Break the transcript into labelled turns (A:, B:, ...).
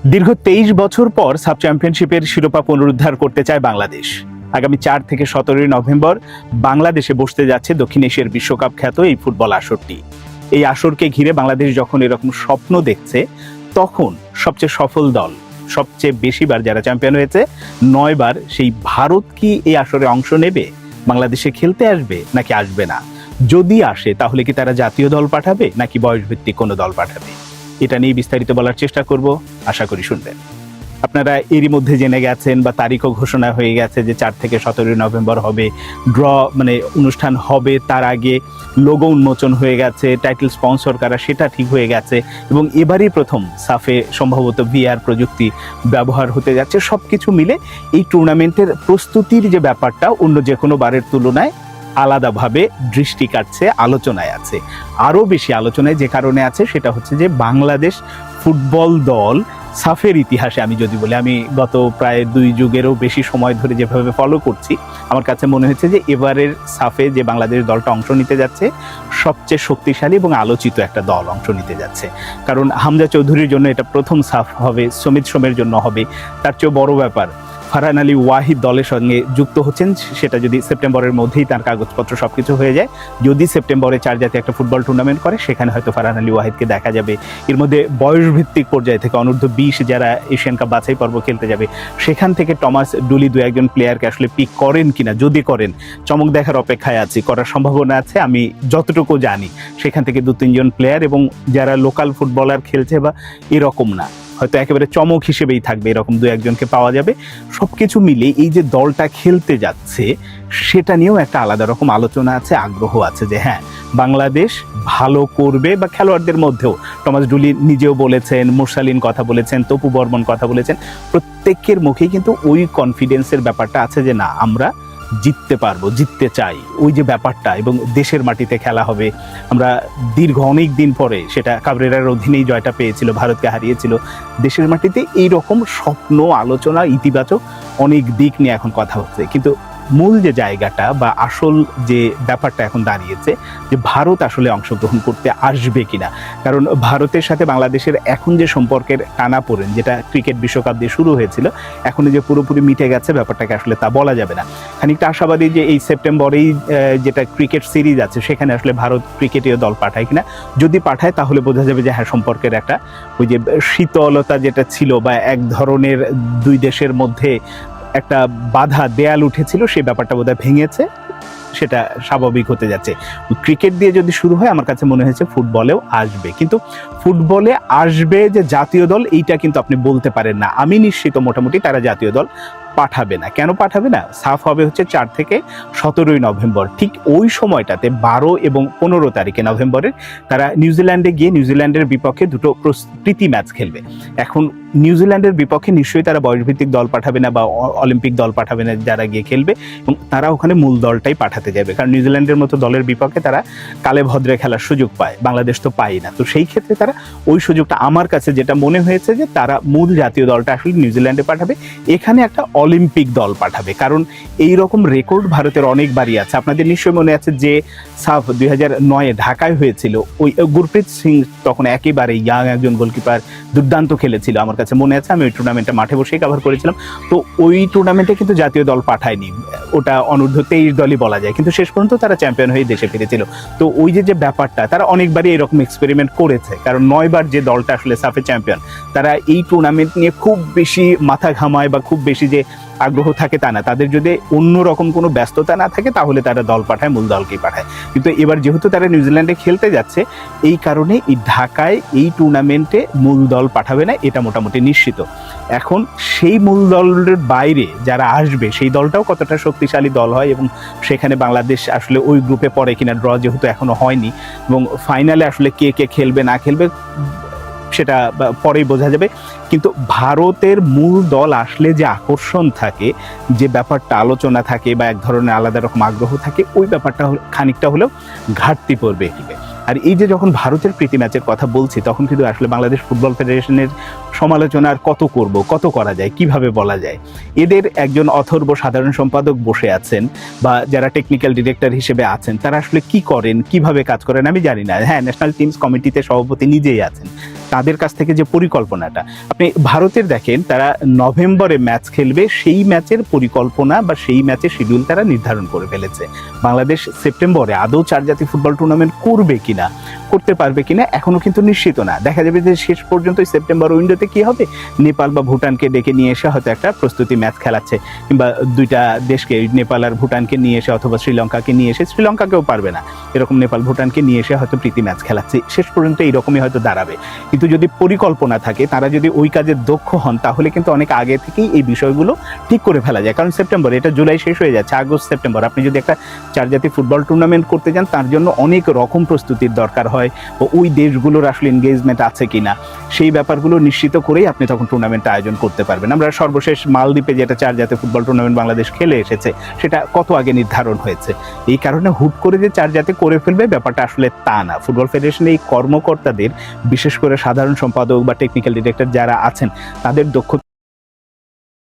A: দীর্ঘ 23 বছর পর সাব চ্যাম্পিয়নশিপের শিরোপা পুনরুদ্ধার করতে চায় বাংলাদেশ। আগামী 4 থেকে 17 নভেম্বর বাংলাদেশে বসতে যাচ্ছে দক্ষিণ এশিয়ার বিশ্বকাপ খ্যাত এই ফুটবল আসরটি। এই আসরকে ঘিরে বাংলাদেশ যখন এরকম স্বপ্ন দেখছে, তখন সবচেয়ে সফল দল, সবচেয়ে বেশিবার যারা চ্যাম্পিয়ন হয়েছে 9 বার, সেই ভারত কি এই আসরে অংশ নেবে? বাংলাদেশে খেলতে আসবে নাকি আসবে না? যদি আসে তাহলে কি তারা জাতীয় দল পাঠাবে নাকি বয়সভিত্তিক কোনো দল পাঠাবে? এটা নিয়ে বিস্তারিত বলার চেষ্টা করব, আশা করি শুনবেন। আপনারা এরই মধ্যে জেনে গেছেন বা তারিখও ঘোষণা হয়ে গেছে যে 4 থেকে 17 নভেম্বর হবে ড্র, অনুষ্ঠান হবে। তার আগে লোগো উন্মোচন হয়ে গেছে, টাইটেল স্পন্সর কারা সেটা ঠিক হয়ে গেছে, এবং এবারই প্রথম সাফে সম্ভবত ভিআর প্রযুক্তি ব্যবহার হতে যাচ্ছে। সবকিছু মিলে এই টুর্নামেন্টের প্রস্তুতির যে ব্যাপারটা অন্য যে কোনো বারের তুলনায় আলাদাভাবে দৃষ্টি কাটছে, আলোচনায় আছে। আরও বেশি আলোচনায় যে কারণে আছে সেটা হচ্ছে যে বাংলাদেশ ফুটবল দল সাফের ইতিহাসে, আমি যদি বলি, আমি গত প্রায় 2 যুগেরও বেশি সময় ধরে যেভাবে ফলো করছি, আমার কাছে মনে হচ্ছে যে এবারের সাফে যে বাংলাদেশ দলটা অংশ নিতে যাচ্ছে সবচেয়ে শক্তিশালী এবং আলোচিত একটা দল অংশ নিতে যাচ্ছে। কারণ হামজা চৌধুরীর জন্য এটা প্রথম সাফ হবে, সমিত সোমের জন্য হবে। তার চেয়েও বড় ব্যাপার, ফারহান আলী ওয়াহিদ দলের সঙ্গে যুক্ত হচ্ছেন। সেটা যদি সেপ্টেম্বরের মধ্যেই তার কাগজপত্র সবকিছু হয়ে যায়, যদি সেপ্টেম্বরে 4 জাতীয় একটা ফুটবল টুর্নামেন্ট করে, সেখানে হয়তো ফারহান আলী ওয়াহিদকে দেখা যাবে। এর মধ্যে বয়সভিত্তিক পর্যায় থেকে অনূর্ধ্ব 20 যারা এশিয়ান কাপ বাছাই পর্ব খেলতে যাবে, সেখান থেকে টমাস ডুলি 2-1 প্লেয়ারকে আসলে পিক করেন কিনা, যদি করেন চমক দেখার অপেক্ষায় আছি, করার সম্ভাবনা আছে। আমি যতটুকু জানি সেখান থেকে 2-3 জন প্লেয়ার, এবং যারা লোকাল ফুটবলার খেলছে বা এরকম না, হয়তো একেবারে চমক হিসেবেই থাকবে, এরকম 2-1 জনকে পাওয়া যাবে। সবকিছু মিলে এই যে দলটা খেলতে যাচ্ছে সেটা নিয়েও একটা আলাদা রকম আলোচনা আছে, আগ্রহ আছে যে হ্যাঁ, বাংলাদেশ ভালো করবে। বা খেলোয়াড়দের মধ্যেও টমাস ডুলি নিজেও বলেছেন, মুরসালিন কথা বলেছেন, তপু বর্মন কথা বলেছেন, প্রত্যেকের মুখেই কিন্তু ওই কনফিডেন্সের ব্যাপারটা আছে যে না, আমরা জিততে পারবো, জিততে চাই, ওই যে ব্যাপারটা। এবং দেশের মাটিতে খেলা হবে। আমরা দীর্ঘ অনেক দিন পরে, সেটা কাবরেরার অধীনেই জয়টা পেয়েছিল, ভারতকে হারিয়েছিল, দেশের মাটিতে এই রকম স্বপ্ন, আলোচনা, ইতিবাচক অনেক দিক নিয়ে এখন কথা হচ্ছে। কিন্তু মূল যে জায়গাটা বা আসল যে ব্যাপারটা এখন দাঁড়িয়েছে, যে ভারত আসলে অংশগ্রহণ করতে আসবে কিনা। কারণ ভারতের সাথে বাংলাদেশের এখন যে সম্পর্কের টানাপোড়েন, যেটা ক্রিকেট বিশ্বকাপ দিয়ে শুরু হয়েছিল, এখন যে পুরোপুরি মিটে গেছে ব্যাপারটাকে আসলে তা বলা যাবে না। খানিকটা আশাবাদী যে এই সেপ্টেম্বরেই যেটা ক্রিকেট সিরিজ আছে, সেখানে আসলে ভারত ক্রিকেটীয় দল পাঠায় কিনা। যদি পাঠায় তাহলে বোঝা যাবে যে হ্যাঁ, সম্পর্কের একটা ওই যে শীতলতা যেটা ছিল, বা এক ধরনের দুই দেশের মধ্যে একটা বাধা দেয়াল উঠেছিল, সেই ব্যাপারটা বোধহয় ভেঙেছে, সেটা স্বাভাবিক হতে যাচ্ছে। ক্রিকেট দিয়ে যদি শুরু হয়, আমার কাছে মনে হয়েছে ফুটবলেও আসবে। কিন্তু ফুটবলে আসবে যে জাতীয় দল, এইটা কিন্তু আপনি বলতে পারেন না। আমি নিশ্চিত মোটামুটি তারা জাতীয় দল পাঠাবে না। কেন পাঠাবে না? সাফ হবে হচ্ছে 4 থেকে 17 নভেম্বর। ঠিক ওই সময়টাতে 12 এবং 15 তারিখে নভেম্বরের তারা নিউজিল্যান্ডে গিয়ে নিউজিল্যান্ডের বিপক্ষে 2টো প্রীতি ম্যাচ খেলবে। এখন নিউজিল্যান্ডের বিপক্ষে নিশ্চয়ই তারা বয়সভিত্তিক দল পাঠাবে না বা অলিম্পিক দল পাঠাবে না যারা গিয়ে খেলবে, এবং তারা ওখানে মূল দলটাই পাঠাতে যাবে। কারণ নিউজিল্যান্ডের মতো দলের বিপক্ষে তারা কালে ভদ্রে খেলার সুযোগ পায়, বাংলাদেশ তো পায় না। তো সেই ক্ষেত্রে তারা ওই সুযোগটা, আমার কাছে যেটা মনে হয়েছে, যে তারা মূল জাতীয় দলটা আসলে নিউজিল্যান্ডে পাঠাবে, এখানে একটা অলিম্পিক দল পাঠাবে। কারণ এই রকম রেকর্ড ভারতের অনেকবারই আছে। আপনাদের নিশ্চয়ই মনে আছে যে সাফ 2009-এ ঢাকায় হয়েছিল, ওই গুরপ্রীত সিং তখন একেবারে ইয়াং একজন গোলকিপার, দুর্দান্ত খেলেছিল, আমার কাছে মনে আছে। আমি ওই টুর্নামেন্টটা মাঠে বসেই কভার করেছিলাম। তো ওই টুর্নামেন্টে কিন্তু জাতীয় দল পাঠায়নি, ওটা অনূর্ধ্ব 23 দলই বলা যায়, কিন্তু শেষ পর্যন্ত তারা চ্যাম্পিয়ন হয়ে দেশে ফিরেছিল। তো ওই যে ব্যাপারটা, তারা অনেকবারই এরকম এক্সপেরিমেন্ট করেছে। কারণ 9 বার যে দলটা আসলে সাফে চ্যাম্পিয়ন, তারা এই টুর্নামেন্ট নিয়ে খুব বেশি মাথা ঘামায় বা খুব বেশি যে আগ্রহ থাকে তা না। তাদের যদি অন্যরকম কোনো ব্যস্ততা না থাকে, তাহলে তারা দল পাঠায়, মূল দলকেই পাঠায়। কিন্তু এবার যেহেতু তারা নিউজিল্যান্ডে খেলতে যাচ্ছে, এই কারণে এই ঢাকায় এই টুর্নামেন্টে মূল দল পাঠাবে না, এটা মোটামুটি নিশ্চিত। এখন সেই মূল দলের বাইরে যারা আসবে, সেই দলটাও কতটা শক্তিশালী দল হয়, এবং সেখানে বাংলাদেশ আসলে ওই গ্রুপে পড়ে কিনা, ড্র যেহেতু এখনো হয়নি, এবং ফাইনালে আসলে কে কে খেলবে না খেলবে সেটা পরেই বোঝা যাবে। কিন্তু ভারতের মূল দল আসলে যে আকর্ষণ থাকে, যে ব্যাপারটা আলোচনা থাকে, বা এক ধরনের আলাদা রকম আগ্রহ থাকে, ওই ব্যাপারটা খানিকটা হলেও ঘাটতি পড়বে। আর এই যে যখন ভারতের প্রীতি ম্যাচের কথা বলছি, তখন কিন্তু আসলে বাংলাদেশ ফুটবল ফেডারেশনের সমালোচনা আর কত করব, কত করা যায়, কিভাবে বলা যায়। এদের একজন অথর্ব সাধারণ সম্পাদক বসে আছেন বা যারা টেকনিক্যাল ডিরেক্টর হিসেবে আছেন, তারা আসলে কি করেন, কিভাবে কাজ করেন আমি জানি না। হ্যাঁ, ন্যাশনাল টিমস কমিটিতে সভাপতি নিজেই আছেন, তাদের কাছ থেকে যে পরিকল্পনাটা, আপনি ভারতের দেখেন, তারা নভেম্বরে ম্যাচ খেলবে, সেই ম্যাচের পরিকল্পনা বা সেই ম্যাচের শিডিউল তারা নির্ধারণ করে ফেলেছে। বাংলাদেশ সেপ্টেম্বরে আদৌ চার জাতীয় ফুটবল টুর্নামেন্ট করবে কিনা, করতে পারবে কিনা এখনো কিন্তু নিশ্চিত না। দেখা যাবে যে শেষ পর্যন্ত সেপ্টেম্বর উইন্ডোতে কি হবে, নেপাল বা ভুটানকে ডেকে নিয়ে এসে হয়তো একটা প্রস্তুতি ম্যাচ খেলাচ্ছে, কিংবা দুইটা দেশকে, নেপাল আর ভুটানকে নিয়ে এসে অথবা শ্রীলঙ্কাকে নিয়ে এসে, শ্রীলঙ্কাকেও পারবে না এরকম, নেপাল ভুটানকে নিয়ে এসে হয়তো প্রীতি ম্যাচ খেলাচ্ছে। শেষ পর্যন্ত এইরকমই হয়তো দাঁড়াবে। কিন্তু যদি পরিকল্পনা থাকে, তারা যদি ওই কাজে দক্ষ হন, তাহলে কিন্তু অনেক আগে থেকেই এই বিষয়গুলো ঠিক করে ফেলা যায়। কারণ সেপ্টেম্বর, এটা জুলাই শেষ হয়ে যাচ্ছে, আগস্ট সেপ্টেম্বর, আপনি যদি একটা চার জাতীয় ফুটবল টুর্নামেন্ট করতে যান, তার জন্য অনেক রকম প্রস্তুতির দরকার হয়। ওই দেশগুলোর আসলে এনগেজমেন্ট আছে কিনা, সেই ব্যাপারগুলো নিশ্চিত করেই আপনি তখন টুর্নামেন্ট আয়োজন করতে পারবেন। আমরা সর্বশেষ মালদ্বীপে যেটা চার জাতীয় ফুটবল টুর্নামেন্ট বাংলাদেশ খেলে এসেছে, সেটা কত আগে নির্ধারণ হয়েছে। এই কারণে হুট করে যে চার জাতীয় করে ফেলবে, ব্যাপারটা আসলে তা না। ফুটবল ফেডারেশনের এই কর্মকর্তাদের, বিশেষ করে সাধারণ সম্পাদক বা টেকনিক্যাল ডিরেক্টর যারা আছেন, তাদের দক্ষতা